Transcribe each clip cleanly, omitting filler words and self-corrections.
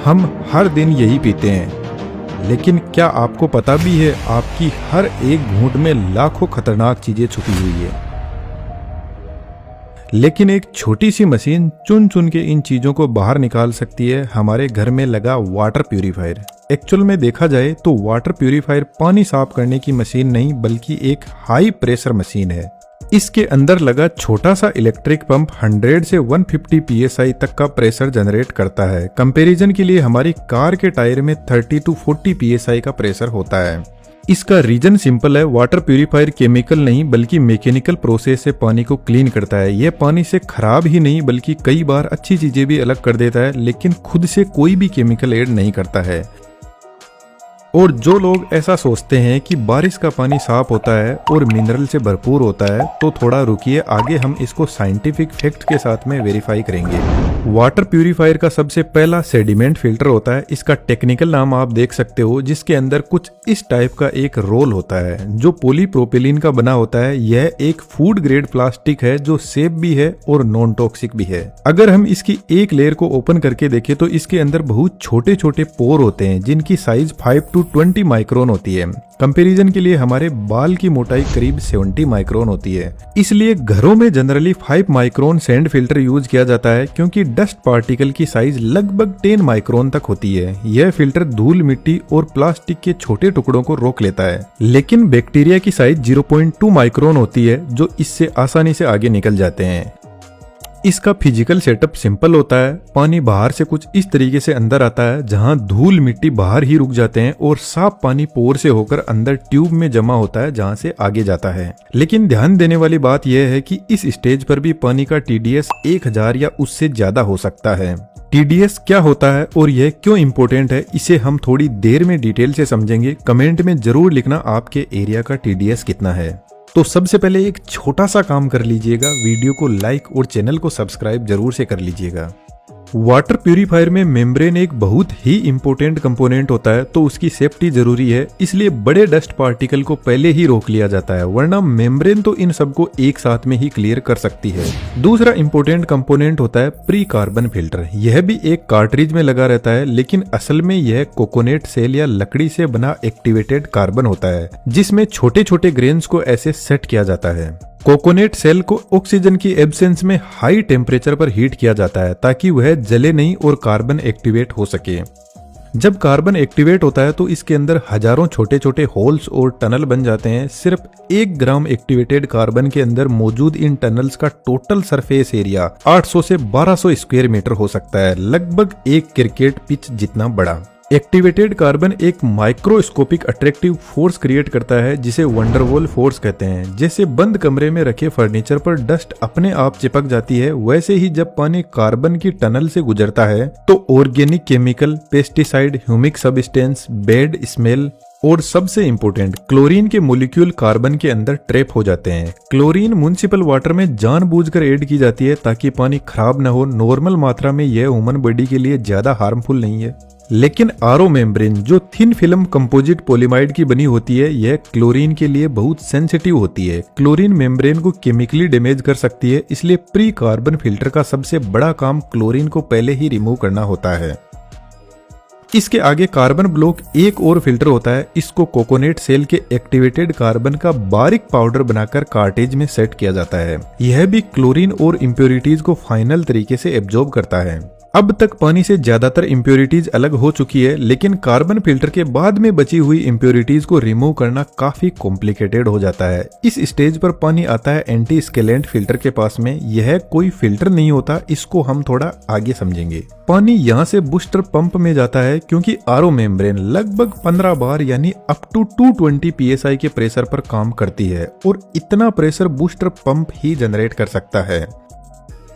हम हर दिन यही पीते हैं, लेकिन क्या आपको पता भी है आपकी हर एक घूंट में लाखों खतरनाक चीजें छुपी हुई है। लेकिन एक छोटी सी मशीन चुन चुन के इन चीजों को बाहर निकाल सकती है, हमारे घर में लगा वाटर प्यूरिफायर। एक्चुअल में देखा जाए तो वाटर प्यूरिफायर पानी साफ करने की मशीन नहीं बल्कि एक हाई प्रेशर मशीन है। इसके अंदर लगा छोटा सा इलेक्ट्रिक पंप 100 से 150 psi तक का प्रेशर जनरेट करता है। कंपैरिजन के लिए हमारी कार के टायर में 30 to 40 psi का प्रेशर होता है। इसका रीजन सिंपल है, वाटर प्यूरिफायर केमिकल नहीं बल्कि मैकेनिकल प्रोसेस से पानी को क्लीन करता है। यह पानी से खराब ही नहीं बल्कि कई बार अच्छी चीजें भी अलग कर देता है, लेकिन खुद से कोई भी केमिकल ऐड नहीं करता है। और जो लोग ऐसा सोचते हैं कि बारिश का पानी साफ होता है और मिनरल से भरपूर होता है, तो थोड़ा रुकिए, आगे हम इसको साइंटिफिक फैक्ट के साथ में वेरीफाई करेंगे। वाटर प्यूरिफायर का सबसे पहला सेडिमेंट फिल्टर होता है। इसका टेक्निकल नाम आप देख सकते हो, जिसके अंदर कुछ इस टाइप का एक रोल होता है जो पॉलीप्रोपिलीन का बना होता है। यह एक फूड ग्रेड प्लास्टिक है जो सेफ भी है और नॉन टॉक्सिक भी है। अगर हम इसकी एक लेयर को ओपन करके देखें तो इसके अंदर बहुत छोटे छोटे पोर होते हैं जिनकी साइज 5 to 20 माइक्रोन होती है। कंपैरिजन के लिए हमारे बाल की मोटाई करीब 70 माइक्रोन होती है। इसलिए घरों में generally 5 micron sand filter use किया जाता है, क्योंकि डस्ट पार्टिकल की साइज लगभग 10 माइक्रोन तक होती है। यह फिल्टर धूल, मिट्टी और प्लास्टिक के छोटे टुकड़ों को रोक लेता है। लेकिन बैक्टीरिया की साइज 0.2 माइक्रोन होती है जो इससे आसानी से आगे निकल जाते हैं। इसका फिजिकल सेटअप सिंपल होता है। पानी बाहर से कुछ इस तरीके से अंदर आता है, जहां धूल मिट्टी बाहर ही रुक जाते हैं और साफ पानी पोर से होकर अंदर ट्यूब में जमा होता है, जहां से आगे जाता है। लेकिन ध्यान देने वाली बात यह है कि इस स्टेज पर भी पानी का TDS 1000 या उससे ज्यादा हो सकता है। TDS क्या होता है और यह क्यों इम्पोर्टेंट है, इसे हम थोड़ी देर में डिटेल से समझेंगे। कमेंट में जरूर लिखना आपके एरिया का TDS कितना है। तो सबसे पहले एक छोटा सा काम कर लीजिएगा, वीडियो को लाइक और चैनल को सब्सक्राइब जरूर से कर लीजिएगा। वाटर प्यूरिफायर में मेम्ब्रेन एक बहुत ही इंपॉर्टेंट कंपोनेंट होता है, तो उसकी सेफ्टी जरूरी है। इसलिए बड़े डस्ट पार्टिकल को पहले ही रोक लिया जाता है, वरना मेम्ब्रेन तो इन सबको एक साथ में ही क्लियर कर सकती है। दूसरा इंपॉर्टेंट कंपोनेंट होता है प्री कार्बन फिल्टर। यह भी एक कार्ट्रिज में लगा रहता है, लेकिन असल में यह कोकोनट सेल या लकड़ी से बना एक्टिवेटेड कार्बन होता है, जिसमें छोटे छोटे ग्रेन्स को ऐसे सेट किया जाता है। कोकोनट सेल को ऑक्सीजन की एब्सेंस में हाई टेम्परेचर पर हीट किया जाता है ताकि वह जले नहीं और कार्बन एक्टिवेट हो सके। जब कार्बन एक्टिवेट होता है तो इसके अंदर हजारों छोटे छोटे होल्स और टनल बन जाते हैं। सिर्फ 1 ग्राम एक्टिवेटेड कार्बन के अंदर मौजूद इन टनल्स का टोटल सरफेस एरिया 800 से 1200 स्क्वायर मीटर हो सकता है, लगभग एक क्रिकेट पिच जितना बड़ा। एक्टिवेटेड कार्बन एक माइक्रोस्कोपिक अट्रैक्टिव फोर्स क्रिएट करता है, जिसे वंडरवॉल फोर्स कहते हैं। जैसे बंद कमरे में रखे फर्नीचर पर डस्ट अपने आप चिपक जाती है, वैसे ही जब पानी कार्बन की टनल से गुजरता है तो organic chemical, pesticide, humic substance, bad smell और सबसे इम्पोर्टेंट क्लोरीन के मोलिक्यूल कार्बन के अंदर ट्रैप हो जाते हैं। क्लोरीन म्युनिसिपल वाटर में जानबूझकर ऐड की जाती है ताकि पानी खराब न हो। नॉर्मल मात्रा में यह ह्यूमन बॉडी के लिए ज्यादा हार्मफुल नहीं है। लेकिन आरओ मेम्ब्रेन जो थिन फिल्म कंपोजिट पॉलीमाइड की बनी होती है, यह क्लोरीन के लिए बहुत सेंसिटिव होती है। क्लोरीन मेम्ब्रेन को केमिकली डैमेज कर सकती है, इसलिए प्री कार्बन फिल्टर का सबसे बड़ा काम क्लोरीन को पहले ही रिमूव करना होता है। इसके आगे कार्बन ब्लॉक एक और फिल्टर होता है। इसको कोकोनट सेल के एक्टिवेटेड कार्बन का बारीक पाउडर बनाकर कार्टेज में सेट किया जाता है। यह भी क्लोरीन और इम्प्योरिटीज को फाइनल तरीके से एब्जॉर्ब करता है। अब तक पानी से ज्यादातर इम्प्योरिटीज अलग हो चुकी है, लेकिन कार्बन फिल्टर के बाद में बची हुई इम्प्योरिटीज को रिमूव करना काफी कॉम्प्लिकेटेड हो जाता है। इस स्टेज पर पानी आता है एंटी स्केलेंट फिल्टर के पास में। यह कोई फिल्टर नहीं होता, इसको हम थोड़ा आगे समझेंगे। पानी यहाँ से बूस्टर पंप में जाता है, क्योंकि आरओ मेम्ब्रेन लगभग 15 बार यानी अप टू 220 psi के प्रेशर पर काम करती है, और इतना प्रेशर बूस्टर पंप ही जनरेट कर सकता है।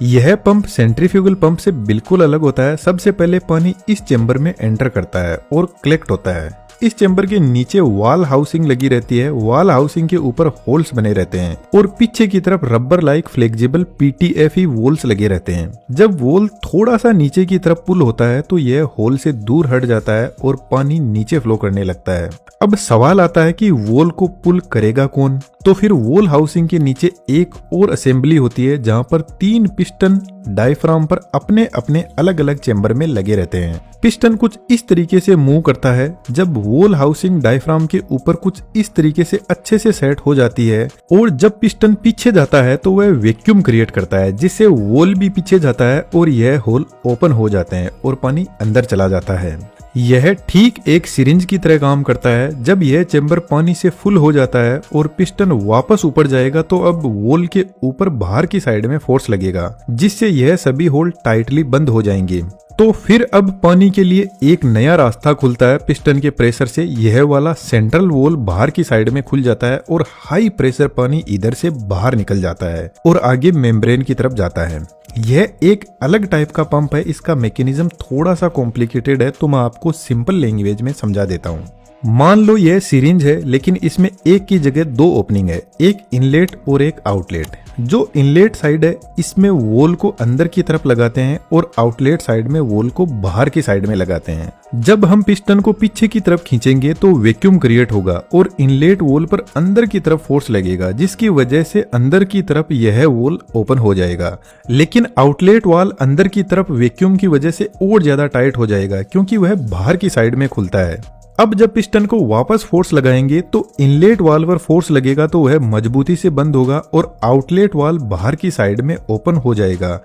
यह पंप सेंट्रीफ्यूगल पंप से बिल्कुल अलग होता है। सबसे पहले पानी इस चेंबर में एंटर करता है और कलेक्ट होता है। इस चेंबर के नीचे वॉल हाउसिंग लगी रहती है। वॉल हाउसिंग के ऊपर होल्स बने रहते हैं और पीछे की तरफ रबर लाइक फ्लेक्सिबल PTFE वोल्स लगे रहते हैं। जब वोल थोड़ा सा नीचे की तरफ पुल होता है तो यह होल से दूर हट जाता है और पानी नीचे फ्लो करने लगता है। अब सवाल आता है कि वोल को पुल करेगा कौन? तो फिर वोल हाउसिंग के नीचे एक और असेंबली होती है, जहां पर 3 पिस्टन डायफ्राम पर अपने अपने अलग अलग चेंबर में लगे रहते हैं। पिस्टन कुछ इस तरीके से मूव करता है। जब वॉल हाउसिंग डायफ्राम के ऊपर कुछ इस तरीके से अच्छे से सेट हो जाती है और जब पिस्टन पीछे जाता है तो वह वैक्यूम क्रिएट करता है, जिससे वॉल भी पीछे जाता है और यह होल ओपन हो जाते हैं और पानी अंदर चला जाता है। यह ठीक एक सिरिंज की तरह काम करता है। जब यह चेंबर पानी से फुल हो जाता है और पिस्टन वापस ऊपर जाएगा तो अब वॉल के ऊपर बाहर की साइड में फोर्स लगेगा, जिससे यह सभी होल टाइटली बंद हो जाएंगे। तो फिर अब पानी के लिए एक नया रास्ता खुलता है। पिस्टन के प्रेशर से यह वाला सेंट्रल वॉल बाहर की साइड में खुल जाता है और हाई प्रेशर पानी इधर से बाहर निकल जाता है और आगे मेम्ब्रेन की तरफ जाता है। यह एक अलग टाइप का पंप है। इसका मैकेनिज्म थोड़ा सा कॉम्प्लिकेटेड है, तो मैं आपको सिंपल लैंग्वेज में समझा देता हूँ। मान लो यह सिरिंज है, लेकिन इसमें एक की जगह दो ओपनिंग है, एक इनलेट और एक आउटलेट। जो इनलेट साइड है इसमें वॉल को अंदर की तरफ लगाते हैं और आउटलेट साइड में वॉल को बाहर की साइड में लगाते हैं। जब हम पिस्टन को पीछे की तरफ खींचेंगे तो वैक्यूम क्रिएट होगा और इनलेट वॉल पर अंदर की तरफ फोर्स लगेगा, जिसकी वजह से अंदर की तरफ यह वॉल ओपन हो जाएगा। लेकिन आउटलेट वॉल अंदर की तरफ वैक्यूम की वजह से और ज्यादा टाइट हो जाएगा, क्योंकि वह बाहर की साइड में खुलता है। अब जब पिस्टन को वापस फोर्स लगाएंगे तो इनलेट वाल्व पर फोर्स लगेगा तो वह मजबूती से बंद होगा और आउटलेट वाल्व बाहर की साइड में ओपन हो जाएगा।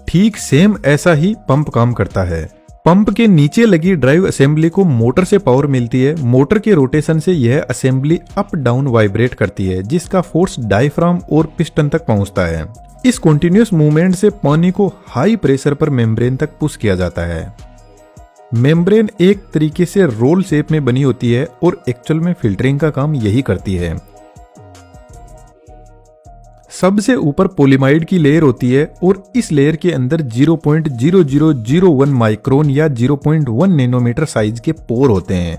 ठीक सेम ऐसा ही पंप काम करता है। पंप के नीचे लगी ड्राइव असेंबली को मोटर से पावर मिलती है। मोटर के रोटेशन से यह असेंबली अप डाउन वाइब्रेट करती है, जिसका फोर्स डायफ्राम और पिस्टन तक पहुंचता है। इस कॉन्टिन्यूअस मूवमेंट से पानी को हाई प्रेशर पर मेम्ब्रेन तक पुश किया जाता है। मेम्ब्रेन एक तरीके से रोल शेप में बनी होती है और एक्चुअल में फिल्टरिंग का काम यही करती है। सबसे ऊपर पॉलीमाइड की लेयर होती है और इस लेयर के अंदर 0.0001 माइक्रोन या 0.1 नैनोमीटर साइज के पोर होते हैं।